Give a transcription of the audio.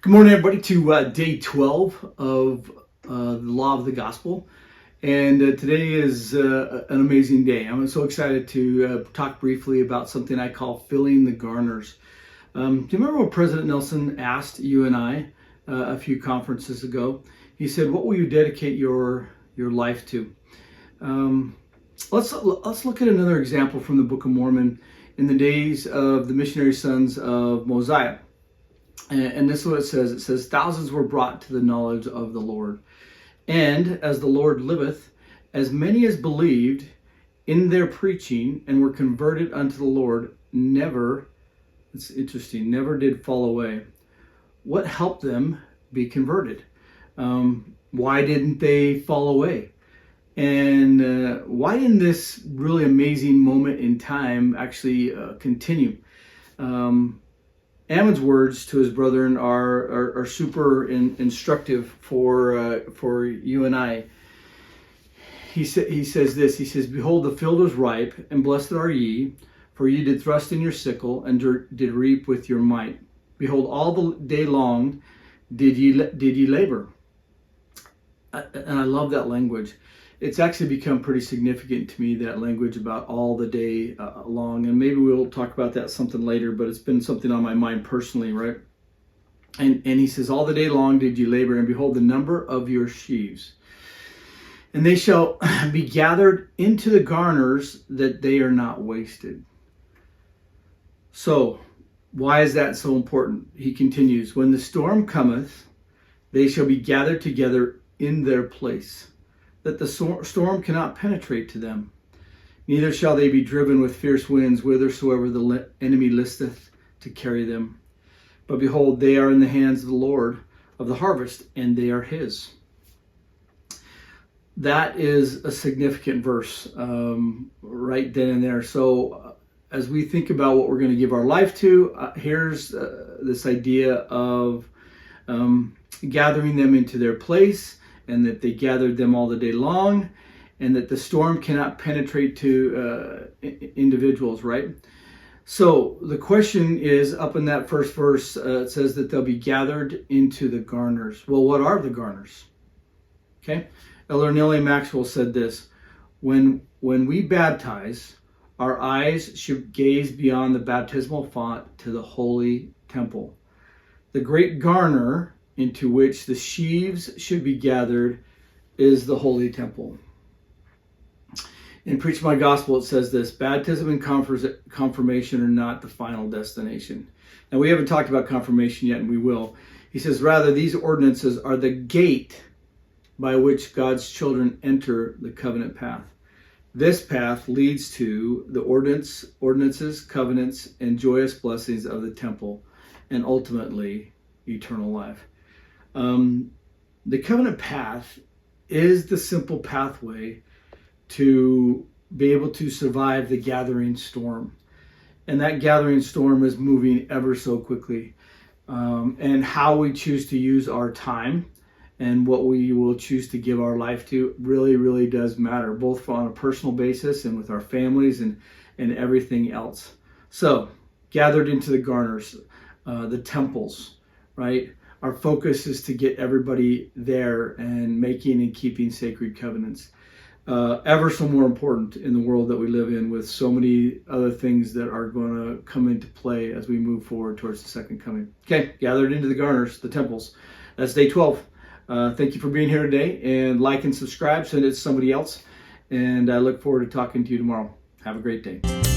Good morning, everybody, to day 12 of the Law of the Gospel. And today is an amazing day. I'm so excited to talk briefly about something I call filling the Garners. Do you remember what President Nelson asked you and I a few conferences ago? He said, "What will you dedicate your life to?" Let's look at another example from the Book of Mormon in the days of the missionary sons of Mosiah. And this is what it says. It says, "Thousands were brought to the knowledge of the Lord. And as the Lord liveth, as many as believed in their preaching and were converted unto the Lord, never," it's interesting, "never did fall away." What helped them be converted? Why didn't they fall away? And why didn't this really amazing moment in time actually continue? Ammon's words to his brethren are super instructive for you and I. He says this. He says, "Behold, the field is ripe, and blessed are ye, for ye did thrust in your sickle, and did reap with your might. Behold, all the day long did ye labor." And I love that language. It's actually become pretty significant to me, that language about all the day long. And maybe we'll talk about that something later, but it's been something on my mind personally, right? And he says, "All the day long did you labor, and behold the number of your sheaves. And they shall be gathered into the garners, that they are not wasted." So, why is that so important? He continues, "When the storm cometh, they shall be gathered together in their place, that the storm cannot penetrate to them. Neither shall they be driven with fierce winds whithersoever the enemy listeth to carry them. But behold, they are in the hands of the Lord of the harvest, and they are his." That is a significant verse right then and there. So as we think about what we're going to give our life to, here's this idea of gathering them into their place, and that they gathered them all the day long, and that the storm cannot penetrate to individuals, right? So the question is, up in that first verse, it says that they'll be gathered into the garners. Well, what are the garners? Okay. Elder Nellie Maxwell said this: when we baptize, our eyes should gaze beyond the baptismal font to the holy temple. The great garner into which the sheaves should be gathered is the holy temple. In Preach My Gospel, it says this: "Baptism and confirmation are not the final destination." Now, we haven't talked about confirmation yet, and we will. He says, "Rather, these ordinances are the gate by which God's children enter the covenant path. This path leads to the ordinances, covenants, and joyous blessings of the temple, and ultimately eternal life." The covenant path is the simple pathway to be able to survive the gathering storm. And that gathering storm is moving ever so quickly. And how we choose to use our time and what we will choose to give our life to really, really does matter, both on a personal basis and with our families and everything else. So, gathered into the garners, the temples, right? Our focus is to get everybody there and making and keeping sacred covenants. Ever so more important in the world that we live in, with so many other things that are going to come into play as we move forward towards the second coming. Okay, gathered into the garners, the temples. That's day 12. Thank you for being here today, and like and subscribe, send it to somebody else. And I look forward to talking to you tomorrow. Have a great day.